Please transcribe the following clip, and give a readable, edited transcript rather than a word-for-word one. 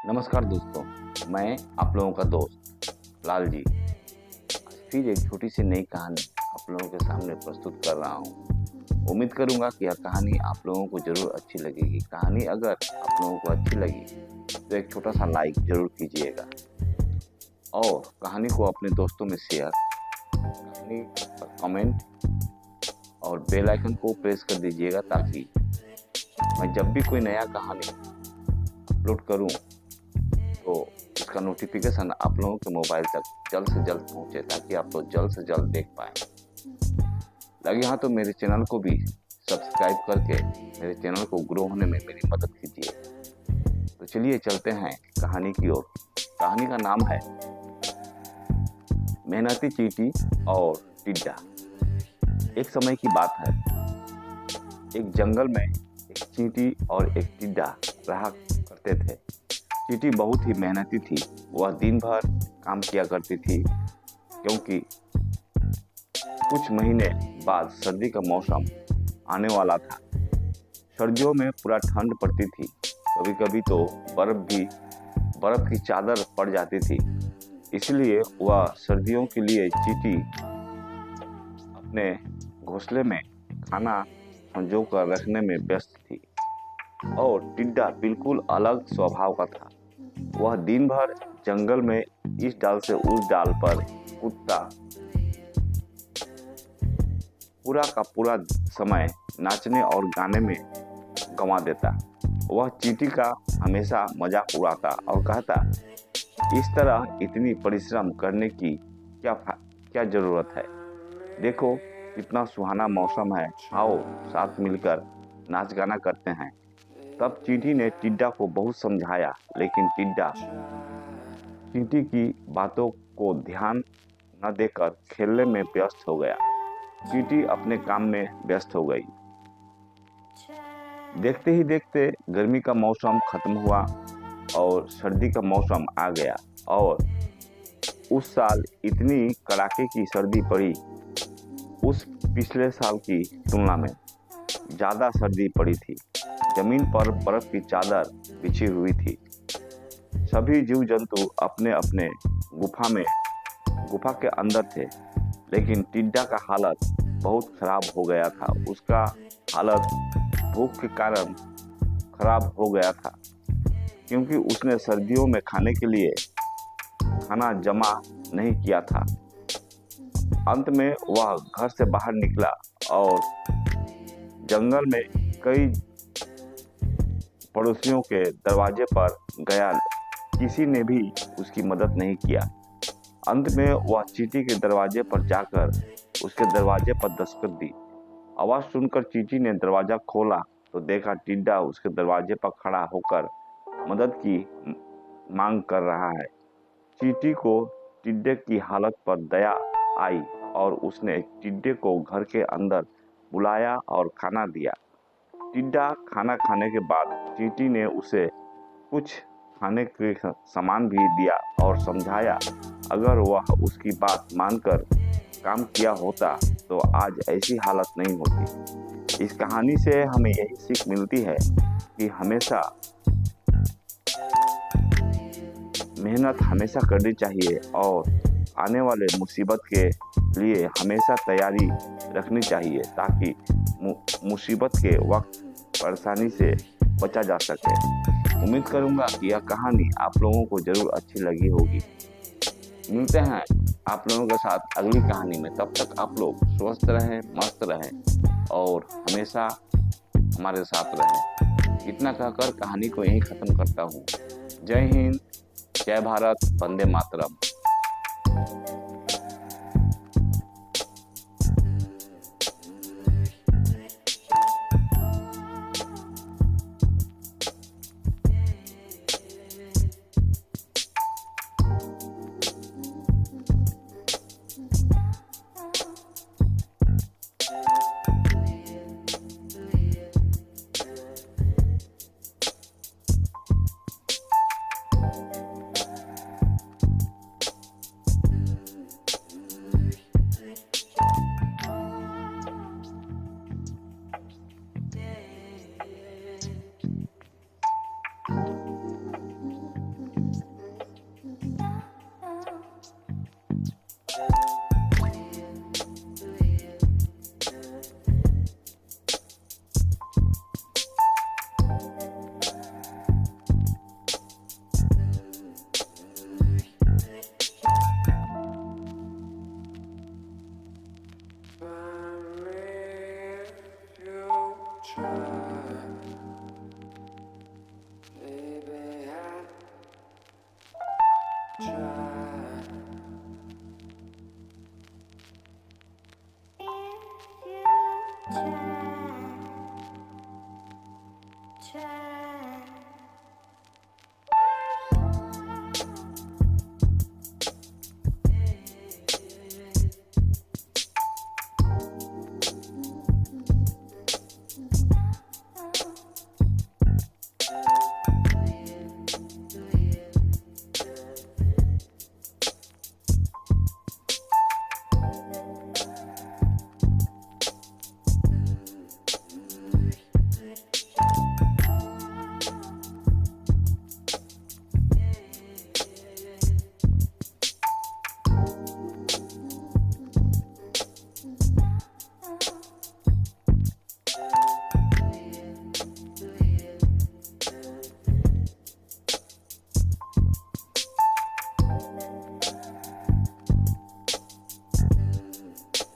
नमस्कार दोस्तों, मैं आप लोगों का दोस्त लाल जी फिर एक छोटी सी नई कहानी आप लोगों के सामने प्रस्तुत कर रहा हूँ। उम्मीद करूँगा कि यह कहानी आप लोगों को ज़रूर अच्छी लगेगी। कहानी अगर आप लोगों को अच्छी लगी तो एक छोटा सा लाइक ज़रूर कीजिएगा और कहानी को अपने दोस्तों में शेयर, कहानी पर कमेंट और बेल आइकन को प्रेस कर दीजिएगा ताकि मैं जब भी कोई नया कहानी अपलोड करूँ तो इसका नोटिफिकेशन आप लोगों के मोबाइल तक जल्द से जल्द पहुंचे ताकि आप लोग जल्द से जल्द देख पाएं। लगे हाँ तो मेरे चैनल को भी सब्सक्राइब करके मेरे चैनल को ग्रो होने में मेरी मदद कीजिए। तो चलिए चलते हैं कहानी की ओर। कहानी का नाम है मेहनती चींटी और टिड्डा। एक समय की बात है, एक जंगल में एक चींटी और एक टिड्डा रहा करते थे। चींटी बहुत ही मेहनती थी। वह दिन भर काम किया करती थी क्योंकि कुछ महीने बाद सर्दी का मौसम आने वाला था। सर्दियों में पूरा ठंड पड़ती थी, कभी कभी तो बर्फ की चादर पड़ जाती थी। इसलिए वह सर्दियों के लिए चींटी अपने घोंसले में खाना संजोकर रखने में व्यस्त थी और टिड्डा बिल्कुल अलग स्वभाव का था। वह दिन भर जंगल में इस डाल से उस डाल पर कूदता, पूरा का पूरा समय नाचने और गाने में गंवा देता। वह चींटी का हमेशा मजाक उड़ाता और कहता, इस तरह इतनी परिश्रम करने की क्या जरूरत है। देखो कितना सुहाना मौसम है, आओ साथ मिलकर नाच गाना करते हैं। तब चींटी ने टिड्डा को बहुत समझाया, लेकिन टिड्डा चींटी की बातों को ध्यान न देकर खेलने में व्यस्त हो गया। चींटी अपने काम में व्यस्त हो गई। देखते ही देखते गर्मी का मौसम खत्म हुआ और सर्दी का मौसम आ गया और उस साल इतनी कड़ाके की सर्दी पड़ी, उस पिछले साल की तुलना में ज़्यादा सर्दी पड़ी थी। जमीन पर बर्फ की चादर बिछी हुई थी। सभी जीव जंतु अपने अपने गुफा के अंदर थे, लेकिन टिड्डा का हालत बहुत खराब हो गया था। उसका हालत भूख के कारण खराब हो गया था क्योंकि उसने सर्दियों में खाने के लिए खाना जमा नहीं किया था। अंत में वह घर से बाहर निकला और जंगल में कई पड़ोसियों के दरवाजे पर गया। किसी ने भी उसकी मदद नहीं किया। अंत में वह चींटी के दरवाजे पर जाकर उसके दरवाजे पर दस्तक दी। आवाज सुनकर चींटी ने दरवाजा खोला तो देखा टिड्डा उसके दरवाजे पर खड़ा होकर मदद की मांग कर रहा है। चींटी को टिड्डे की हालत पर दया आई और उसने टिड्डे को घर के अंदर बुलाया और खाना दिया। टिड्डा खाना खाने के बाद चींटी ने उसे कुछ खाने के सामान भी दिया और समझाया, अगर वह उसकी बात मानकर काम किया होता तो आज ऐसी हालत नहीं होती। इस कहानी से हमें यही सीख मिलती है कि हमेशा मेहनत हमेशा करनी चाहिए और आने वाले मुसीबत के लिए हमेशा तैयारी रखनी चाहिए ताकि मुसीबत के वक्त परेशानी से बचा जा सके। उम्मीद करूंगा कि यह कहानी आप लोगों को जरूर अच्छी लगी होगी। मिलते हैं आप लोगों के साथ अगली कहानी में। तब तक आप लोग स्वस्थ रहें, मस्त रहें और हमेशा हमारे साथ रहें। इतना कहकर कहानी को यहीं ख़त्म करता हूँ। जय हिंद, जय भारत, वंदे मातरम।